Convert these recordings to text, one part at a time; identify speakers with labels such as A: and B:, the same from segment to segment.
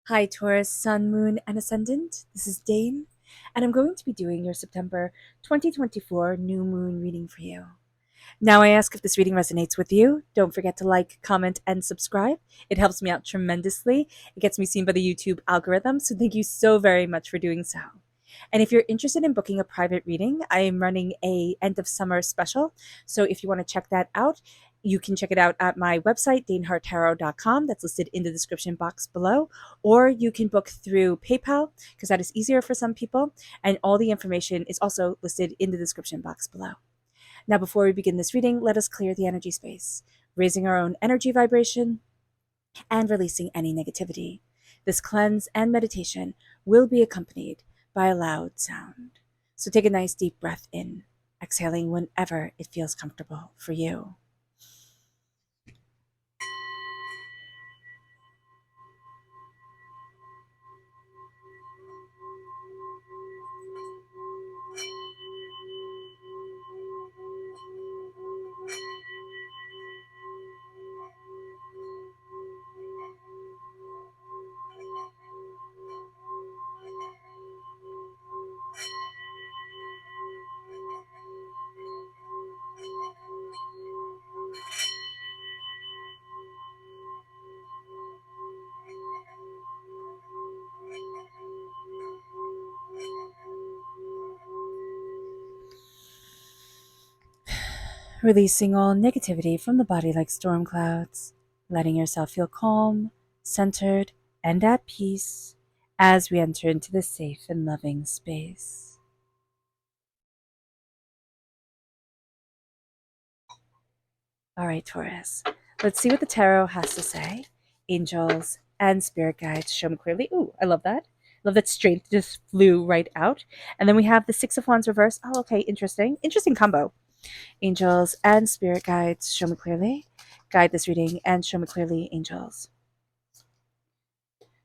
A: Hi, Taurus, Sun, Moon, and Ascendant. This is Dane, and I'm going to be doing your September 2024 new moon reading for you. Now, I ask if this reading resonates with you. Don't forget to like, comment, and subscribe. It helps me out tremendously. It gets me seen by the YouTube algorithm, so thank you so very much for doing so. And if you're interested in booking a private reading, I am running a end of summer special. So if you want to check that out, you can check it out at my website, daneharttarot.com. That's listed in the description box below. Or you can book through PayPal because that is easier for some people. And all the information is also listed in the description box below. Now, before we begin this reading, let us clear the energy space, raising our own energy vibration and releasing any negativity. This cleanse and meditation will be accompanied by a loud sound. So take a nice deep breath in, exhaling whenever it feels comfortable for you. Releasing all negativity from the body like storm clouds, letting yourself feel calm, centered, and at peace as we enter into this safe and loving space. All right, Taurus, let's see what the tarot has to say. Angels and spirit guides show me clearly. Ooh, I love that. Love that strength just flew right out. And then we have the Six of Wands reversed. Oh, okay, interesting. Interesting combo. Angels and spirit guides show me clearly. Guide this reading and show me clearly, angels.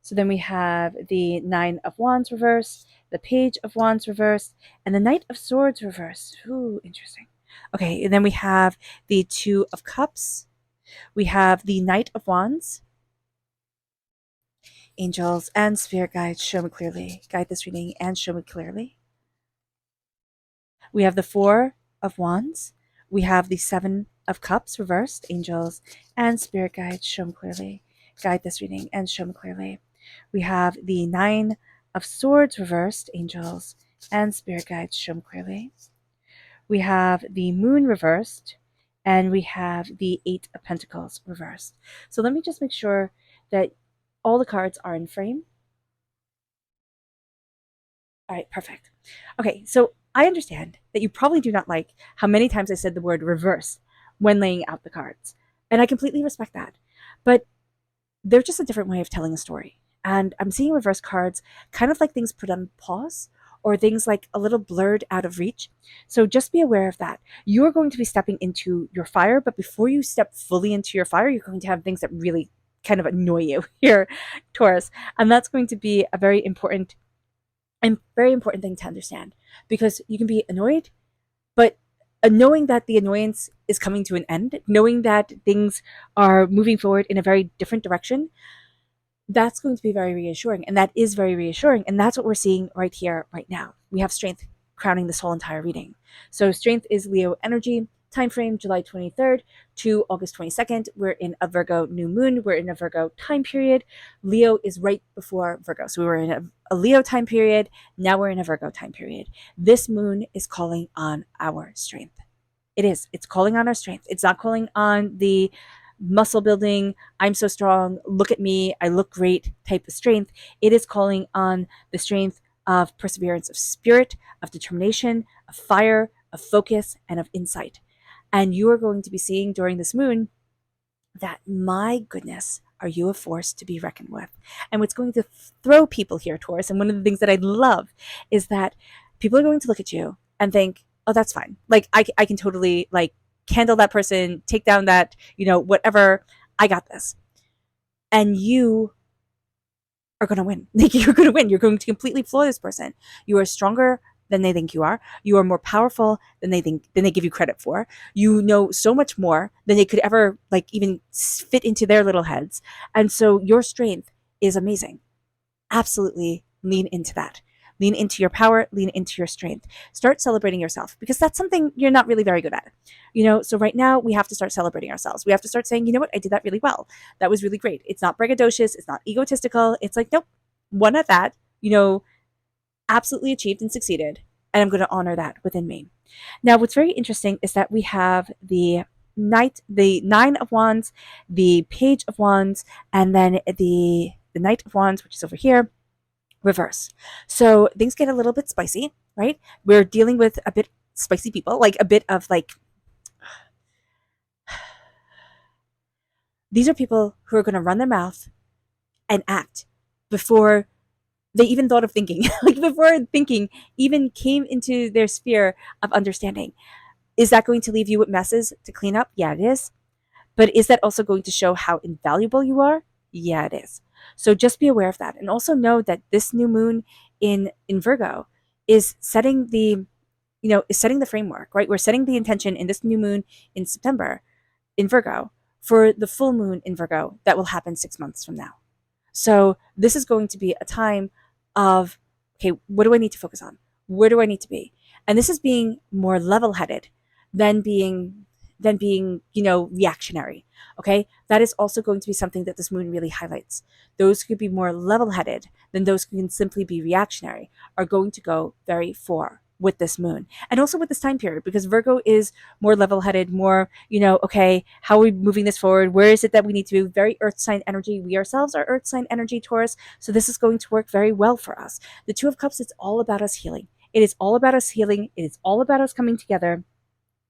A: So then we have the Nine of Wands reversed, the Page of Wands reversed, and the Knight of Swords reversed. Ooh, interesting. Okay, and then we have the Two of Cups. We have the Knight of Wands. Angels and spirit guides show me clearly. Guide this reading and show me clearly. We have the Four of Wands. We have the Seven of Cups reversed. Angels and spirit guides show me clearly. Guide this reading and show me clearly. We have the Nine of Swords reversed. Angels and spirit guides show me clearly. We have the Moon reversed. And we have the Eight of Pentacles reversed. So let me just make sure that all the cards are in frame. All right, perfect. Okay, so I understand that you probably do not like how many times I said the word reverse when laying out the cards. And I completely respect that. But they're just a different way of telling a story. And I'm seeing reverse cards kind of like things put on pause or things like a little blurred out of reach. So just be aware of that. You're going to be stepping into your fire, but before you step fully into your fire, you're going to have things that really kind of annoy you here, Taurus. And that's going to be a very important thing to understand because you can be annoyed, but knowing that the annoyance is coming to an end, knowing that things are moving forward in a very different direction, that's going to be very reassuring. And that is very reassuring. And that's what we're seeing right here, right now. We have strength crowning this whole entire reading. So strength is Leo energy. Time frame July 23rd to August 22nd. We're in a Virgo new moon. We're in a Virgo time period. Leo is right before Virgo. So we were in a Leo time period. Now we're in a Virgo time period. This moon is calling on our strength. It is. It's calling on our strength. It's not calling on the muscle building, I'm so strong, look at me, I look great type of strength. It is calling on the strength of perseverance, of spirit, of determination, of fire, of focus, and of insight. And you are going to be seeing during this moon that, my goodness, are you a force to be reckoned with? And what's going to throw people here, Taurus, and one of the things that I love is that people are going to look at you and think, oh, that's fine. Like, I can totally, like, handle that person, take down that, whatever. I got this. And you are going to win. You're going to win. You're going to completely floor this person. You are stronger than they think you are. You are more powerful than they give you credit for. You know so much more than they could ever like even fit into their little heads. And so your strength is amazing. absolutely lean into that. Lean into your power, lean into your strength. Start celebrating yourself because that's something you're not really very good at. So right now we have to start celebrating ourselves. We have to start saying, you know what, I did that really well. That was really great. It's not braggadocious, it's not egotistical. It's like, nope, one at that, absolutely achieved and succeeded. And I'm going to honor that within me. Now, what's very interesting is that we have the Nine of Wands, the Page of Wands, and then the Knight of Wands, which is over here, reverse. So things get a little bit spicy, right? We're dealing with a bit spicy people, like a bit of like, these are people who are going to run their mouth and act before they even thought of thinking, like before thinking even came into their sphere of understanding. Is that going to leave you with messes to clean up? Yeah, it is. But is that also going to show how invaluable you are? Yeah, it is. So just be aware of that. And also know that this new moon in Virgo is setting is setting the framework, right? We're setting the intention in this new moon in September in Virgo for the full moon in Virgo that will happen 6 months from now. So this is going to be a time of, okay, what do I need to focus on? Where do I need to be? And this is being more level-headed than being reactionary. Okay, that is also going to be something that this moon really highlights. Those who could be more level-headed than those who can simply be reactionary are going to go very far with this moon and also with this time period, because Virgo is more level-headed, more, okay, how are we moving this forward? Where is it that we need to be? Very earth sign energy. We ourselves are earth sign energy, Taurus. So this is going to work very well for us. The Two of Cups, it's all about us healing. It is all about us healing. It is all about us coming together.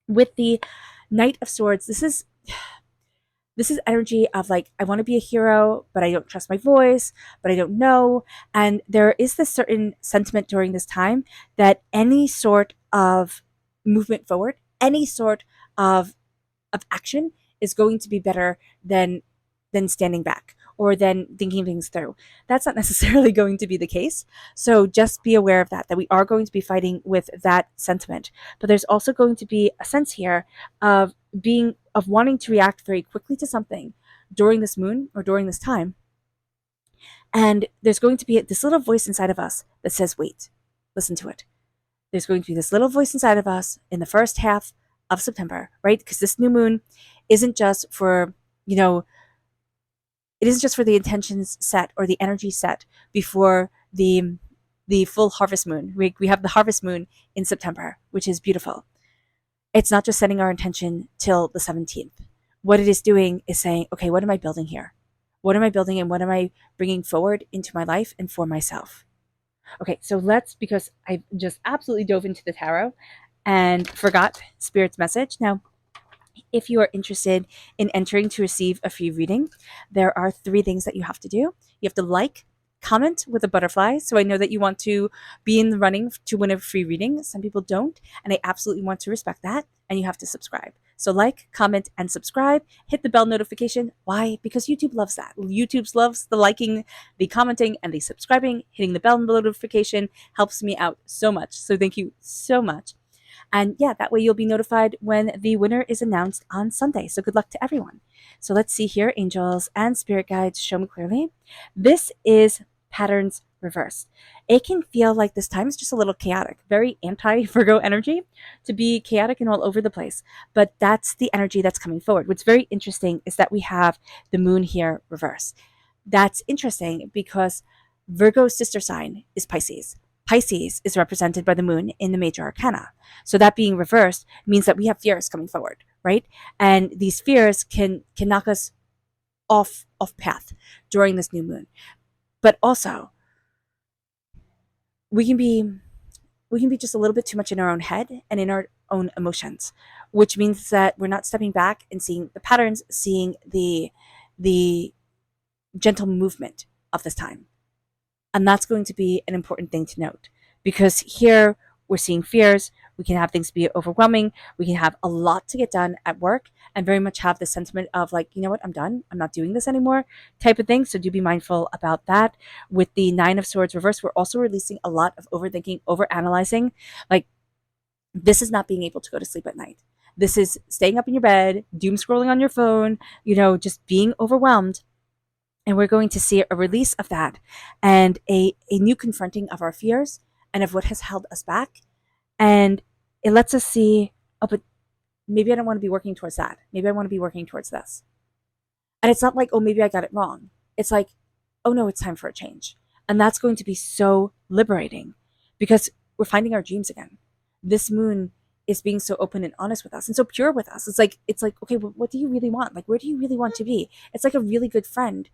A: With the Knight of Swords, this is energy of like, I want to be a hero, but I don't trust my voice, but I don't know. And there is this certain sentiment during this time that any sort of movement forward, any sort of action is going to be better than standing back or than thinking things through. That's not necessarily going to be the case. So just be aware of that we are going to be fighting with that sentiment. But there's also going to be a sense here of wanting to react very quickly to something during this moon or during this time. And there's going to be this little voice inside of us that says, wait, listen to it. There's going to be this little voice inside of us in the first half of September, right? Because this new moon isn't just for, it isn't just for the intentions set or the energy set before the full harvest moon. We have the harvest moon in September, which is beautiful. It's not just setting our intention till the 17th. What it is doing is saying, okay, what am I building here? What am I building and what am I bringing forward into my life and for myself? Okay, so because I just absolutely dove into the tarot and forgot Spirit's message. Now, if you are interested in entering to receive a free reading, there are 3 things that you have to do. You have to like, comment with a butterfly, so I know that you want to be in the running to win a free reading. Some people don't, and I absolutely want to respect that. And you have to subscribe. So like, comment, and subscribe. Hit the bell notification. Why? Because YouTube loves that. YouTube loves the liking, the commenting, and the subscribing. Hitting the bell notification helps me out so much. So thank you so much. And yeah, that way you'll be notified when the winner is announced on Sunday. So good luck to everyone. So let's see here, angels and spirit guides, show me clearly. This is patterns reversed. It can feel like this time is just a little chaotic, very anti-Virgo energy to be chaotic and all over the place. But that's the energy that's coming forward. What's very interesting is that we have the moon here reverse. That's interesting because Virgo's sister sign is Pisces. Pisces is represented by the moon in the major arcana. So that being reversed means that we have fears coming forward, right? And these fears can knock us off path during this new moon. But also, we can be just a little bit too much in our own head and in our own emotions, which means that we're not stepping back and seeing the patterns, seeing the gentle movement of this time. And that's going to be an important thing to note, because here we're seeing fears. We can have things be overwhelming. We can have a lot to get done at work and very much have the sentiment of like, you know what, I'm done. I'm not doing this anymore type of thing. So do be mindful about that. With the Nine of Swords reverse, we're also releasing a lot of overthinking, overanalyzing. Like, this is not being able to go to sleep at night. This is staying up in your bed, doom scrolling on your phone, just being overwhelmed And we're going to see a release of that and a new confronting of our fears and of what has held us back. And it lets us see, oh, but maybe I don't want to be working towards that. Maybe I want to be working towards this. And it's not like, oh, maybe I got it wrong. It's like, oh no, it's time for a change. And that's going to be so liberating because we're finding our dreams again. This moon is being so open and honest with us and so pure with us. It's like, okay, well, what do you really want? Like, where do you really want to be? It's like a really good friend,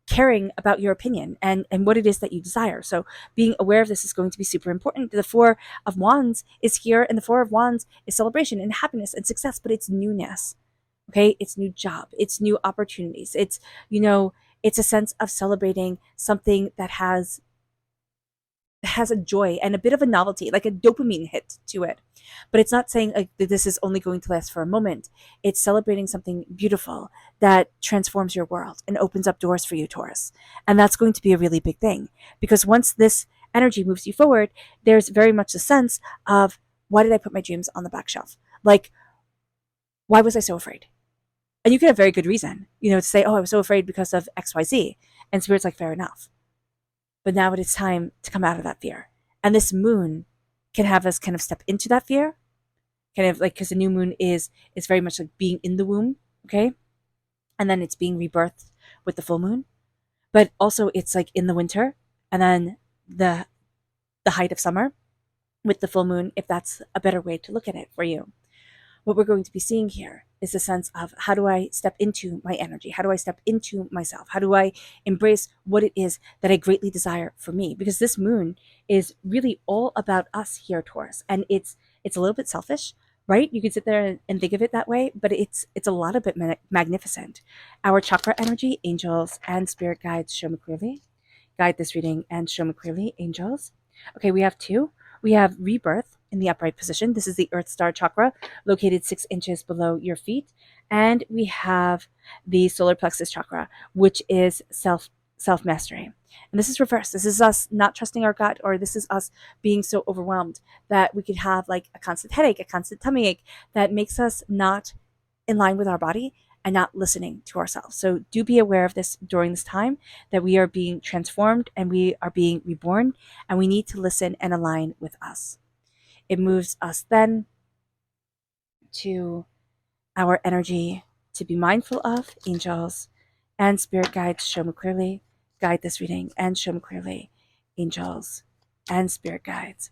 A: caring about your opinion and what it is that you desire. So being aware of this is going to be super important. The Four of Wands is here, and the Four of Wands is celebration and happiness and success, but it's newness. Okay, it's new job, it's new opportunities, it's a sense of celebrating something that has a joy and a bit of a novelty, like a dopamine hit to it. But it's not saying like that this is only going to last for a moment. It's celebrating something beautiful that transforms your world and opens up doors for you, Taurus. And that's going to be a really big thing because once this energy moves you forward, there's very much a sense of, why did I put my dreams on the back shelf? Like, why was I so afraid? And you could have very good reason, to say, oh, I was so afraid because of XYZ. And Spirit's like, fair enough. But now it is time to come out of that fear. And this moon can have us kind of step into that fear, kind of like, because the new moon is very much like being in the womb, okay? And then it's being rebirthed with the full moon. But also it's like in the winter, and then the height of summer with the full moon, if that's a better way to look at it for you. What we're going to be seeing here is a sense of, how do I step into my energy? How do I step into myself? How do I embrace what it is that I greatly desire for me? Because this moon is really all about us here, Taurus. And it's a little bit selfish, right? You could sit there and think of it that way, but it's a lot of it magnificent. Our chakra energy, angels and spirit guides show me clearly. Guide this reading and show me clearly, angels. Okay, we have two. We have rebirth in the upright position. This is the Earth Star chakra, located 6 inches below your feet. And we have the solar plexus chakra, which is self mastery. And this is reverse. This is us not trusting our gut, or this is us being so overwhelmed that we could have like a constant headache, a constant tummy ache that makes us not in line with our body and not listening to ourselves. So do be aware of this during this time, that we are being transformed and we are being reborn, and we need to listen and align with us. It moves us then to our energy to be mindful of, angels and spirit guides show me clearly. Guide this reading and show me clearly, angels and spirit guides.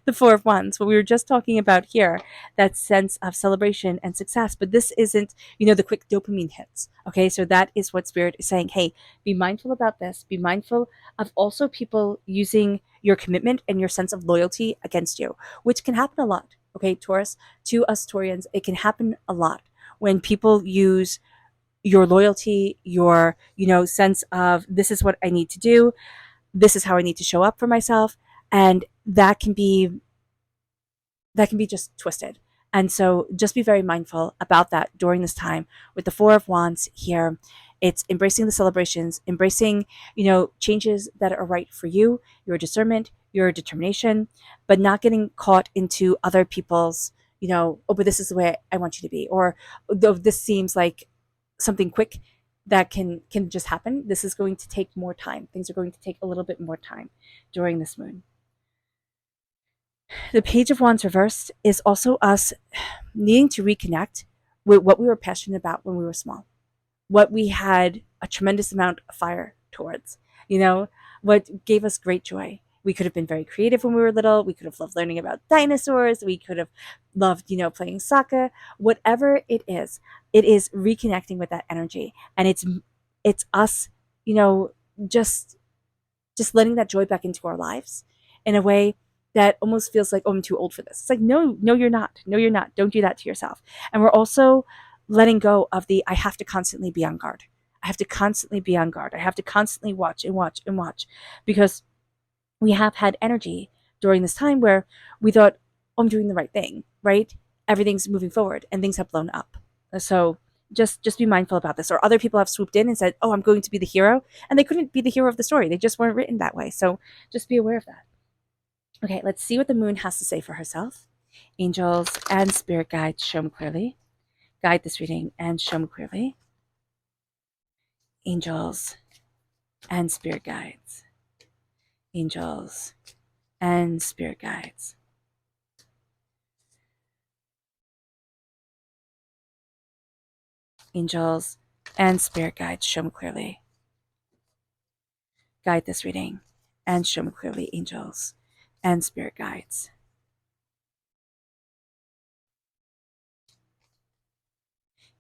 A: The Four of Wands, what we were just talking about here, that sense of celebration and success. But this isn't, the quick dopamine hits. Okay, so that is what Spirit is saying. Hey, be mindful about this. Be mindful of also people using your commitment and your sense of loyalty against you, which can happen a lot. Okay, Taurus, to us Taurians, it can happen a lot when people use your loyalty, your, sense of, this is what I need to do, this is how I need to show up for myself, and that can be just twisted. And so just be very mindful about that during this time with the Four of Wands here. It's embracing the celebrations, embracing, changes that are right for you, your discernment, your determination, but not getting caught into other people's, oh, but this is the way I want you to be, or though this seems like something quick that can just happen, this is going to take more time. Things are going to take a little bit more time during this moon. The Page of Wands reversed is also us needing to reconnect with what we were passionate about when we were small, what we had a tremendous amount of fire towards, what gave us great joy. We could have been very creative when we were little. We could have loved learning about dinosaurs. We could have loved, playing soccer. Whatever it is reconnecting with that energy. And it's us, just letting that joy back into our lives in a way that almost feels like, oh, I'm too old for this. It's like, no, you're not. No, you're not. Don't do that to yourself. And we're also letting go of the, I have to constantly be on guard. I have to constantly be on guard. I have to constantly watch and watch and watch, because we have had energy during this time where we thought, oh, I'm doing the right thing, right? Everything's moving forward and things have blown up. So just be mindful about this. Or other people have swooped in and said, oh, I'm going to be the hero. And they couldn't be the hero of the story. They just weren't written that way. So just be aware of that. Okay, let's see what the moon has to say for herself. Angels and spirit guides show me clearly. Guide this reading and show me clearly. angels, and spirit guides. Angels and spirit guides. Angels and spirit guides, show me clearly. Guide this reading and show me clearly, angels and spirit guides.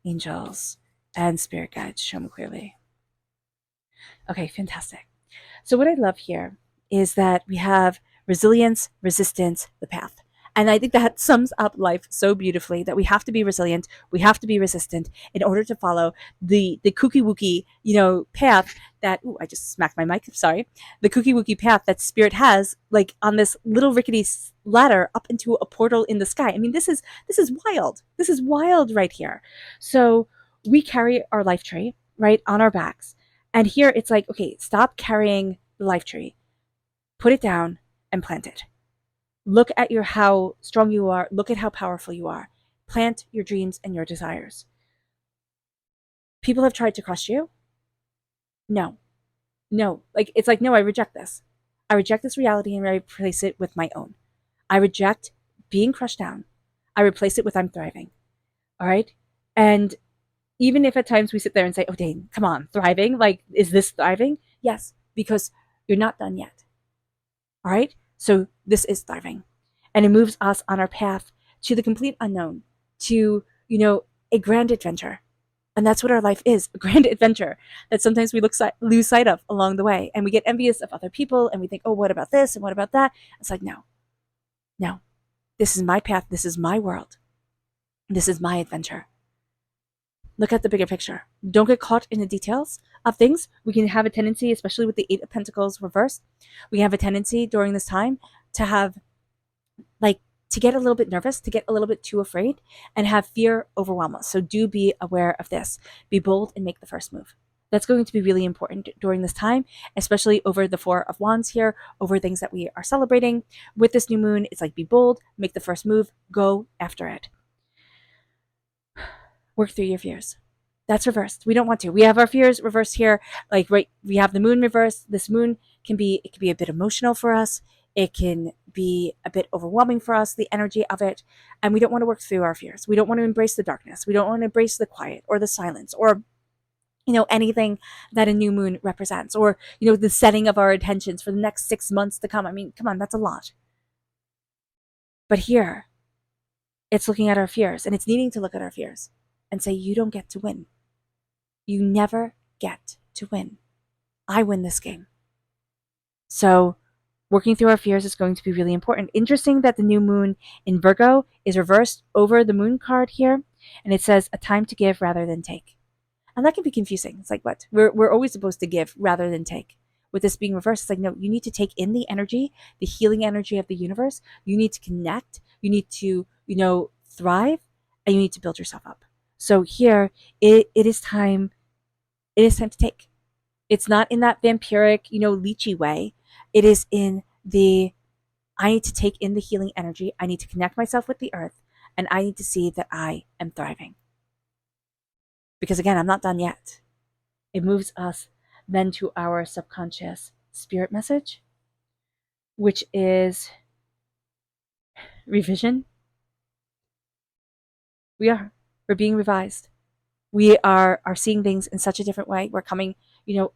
A: Angels and spirit guides, show me clearly. Okay, fantastic. So what I love here is that we have resilience, resistance, the path. And I think that sums up life so beautifully, that we have to be resilient, we have to be resistant in order to follow the kooky wookie, path that, ooh, I just smacked my mic, sorry. The kooky wookie path that spirit has, like on this little rickety ladder up into a portal in the sky. I mean, this is wild. This is wild right here. So we carry our life tree, right, on our backs. And here it's like, okay, stop carrying the life tree, put it down and plant it. Look at how strong you are. Look at how powerful you are. Plant your dreams and your desires. People have tried to crush you. No, no. It's like, no, I reject this. I reject this reality and I replace it with my own. I reject being crushed down. I replace it with I'm thriving. All right. And even if at times we sit there and say, oh, Dane, come on, thriving. Like, is this thriving? Yes, because you're not done yet. All right. So this is thriving. And it moves us on our path to the complete unknown, to, a grand adventure. And that's what our life is, a grand adventure that sometimes we lose sight of along the way. And we get envious of other people and we think, oh, what about this? And what about that? It's like, no, this is my path. This is my world. This is my adventure. Look at the bigger picture. Don't get caught in the details of things. We can have a tendency, especially with the Eight of Pentacles reversed, we have a tendency during this time to have, to get a little bit nervous, to get a little bit too afraid, and have fear overwhelm us. So do be aware of this. Be bold and make the first move. That's going to be really important during this time, especially over the Four of Wands here, over things that we are celebrating. With this new moon, it's like, be bold, make the first move, go after it. Work through your fears. That's reversed. We don't want to. We have our fears reversed here. We have the moon reversed. This moon can be a bit emotional for us. It can be a bit overwhelming for us, the energy of it. And we don't want to work through our fears. We don't want to embrace the darkness. We don't want to embrace the quiet or the silence or, anything that a new moon represents, or, the setting of our intentions for the next 6 months to come. I mean, come on, that's a lot. But here, it's looking at our fears, and it's needing to look at our fears and say, you don't get to win. You never get to win. I win this game. So working through our fears is going to be really important. Interesting that the new moon in Virgo is reversed over the moon card here. And it says a time to give rather than take. And that can be confusing. It's like, what? We're always supposed to give rather than take. With this being reversed, it's like, no, you need to take in the energy, the healing energy of the universe. You need to connect. You need to, thrive, and you need to build yourself up. So here, it is time. It is time to take. It's not in that vampiric, lychee way. It is in I need to take in the healing energy. I need to connect myself with the earth, and I need to see that I am thriving. Because again, I'm not done yet. It moves us then to our subconscious spirit message, which is revision. We're being revised. We are seeing things in such a different way. We're coming,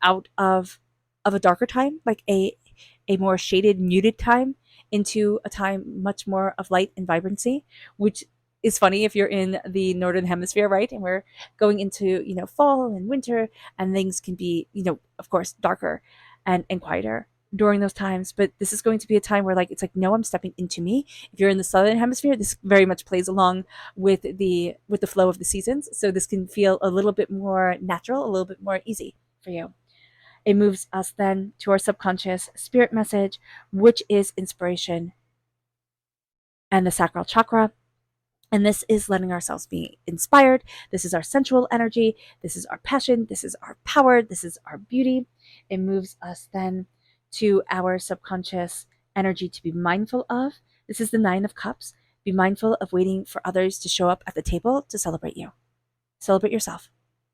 A: out of a darker time, like a more shaded, muted time, into a time much more of light and vibrancy, which is funny if you're in the northern hemisphere, right? And we're going into, fall and winter, and things can be, of course, darker and quieter during those times. But this is going to be a time where, it's like, no, I'm stepping into me. If you're in the southern hemisphere, this very much plays along with the flow of the seasons. So this can feel a little bit more natural, a little bit more easy for you. It moves us then to our subconscious spirit message, which is inspiration and the sacral chakra. And this is letting ourselves be inspired. This is our sensual energy. This is our passion. This is our power. This is our beauty. It moves us then to our subconscious energy to be mindful of. This is the Nine of Cups. Be mindful of waiting for others to show up at the table to celebrate you. Celebrate yourself.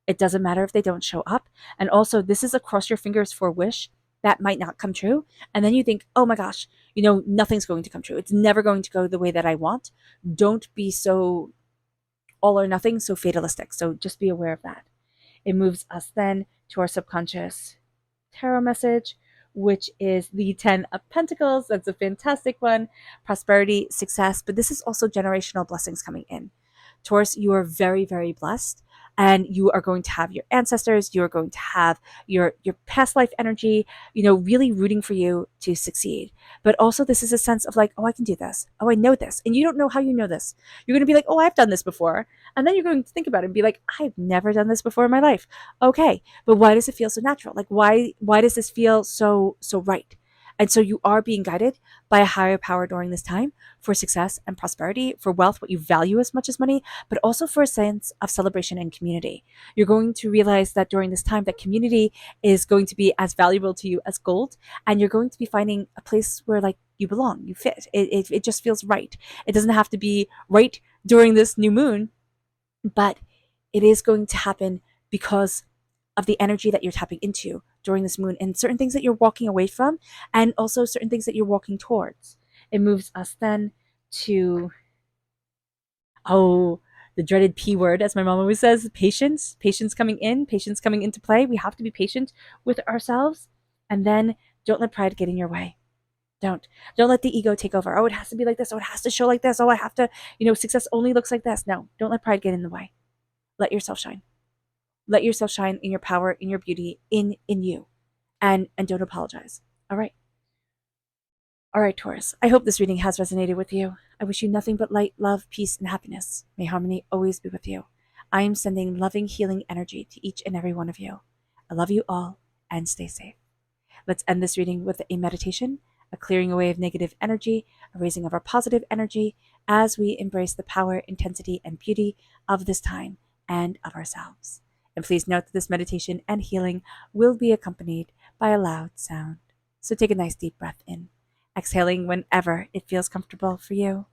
A: It doesn't matter if they don't show up. And also, this is a cross your fingers for wish that might not come true. And then you think, oh my gosh, nothing's going to come true. It's never going to go the way that I want. Don't be so all or nothing, so fatalistic. So just be aware of that. It moves us then to our subconscious tarot message, which is the 10 of Pentacles. That's a fantastic one. Prosperity, success, but this is also generational blessings coming in. Taurus, you are very, very blessed, and you are going to have your ancestors, you are going to have your past life energy, really rooting for you to succeed. But also this is a sense of like, oh, I can do this. Oh, I know this. And you don't know how you know this. You're going to be like, oh, I've done this before. And then you're going to think about it and be like, I've never done this before in my life. Okay, but why does it feel so natural? Like why does this feel so right? And so you are being guided by a higher power during this time for success and prosperity, for wealth, what you value as much as money, but also for a sense of celebration and community. You're going to realize that during this time that community is going to be as valuable to you as gold, and you're going to be finding a place where like you belong, you fit. It just feels right. It doesn't have to be right during this new moon, but it is going to happen because of the energy that you're tapping into during this moon and certain things that you're walking away from and also certain things that you're walking towards. It moves us then to, oh, the dreaded P word, as my mom always says, patience. Patience coming in, patience coming into play. We have to be patient with ourselves. And then don't let pride get in your way. Don't let the ego take over. Oh, it has to be like this. Oh, it has to show like this. Oh, I have to, success only looks like this. No, don't let pride get in the way. Let yourself shine. Let yourself shine in your power, in your beauty, in you. And don't apologize. All right. All right, Taurus. I hope this reading has resonated with you. I wish you nothing but light, love, peace, and happiness. May harmony always be with you. I am sending loving, healing energy to each and every one of you. I love you all and stay safe. Let's end this reading with a meditation, a clearing away of negative energy, a raising of our positive energy as we embrace the power, intensity, and beauty of this time and of ourselves. And please note that this meditation and healing will be accompanied by a loud sound. So take a nice deep breath in, exhaling whenever it feels comfortable for you.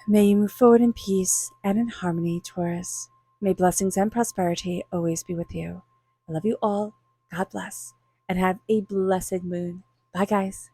A: May you move forward in peace and in harmony, Taurus. May blessings and prosperity always be with you. I love you all. God bless. And have a blessed moon. Bye, guys.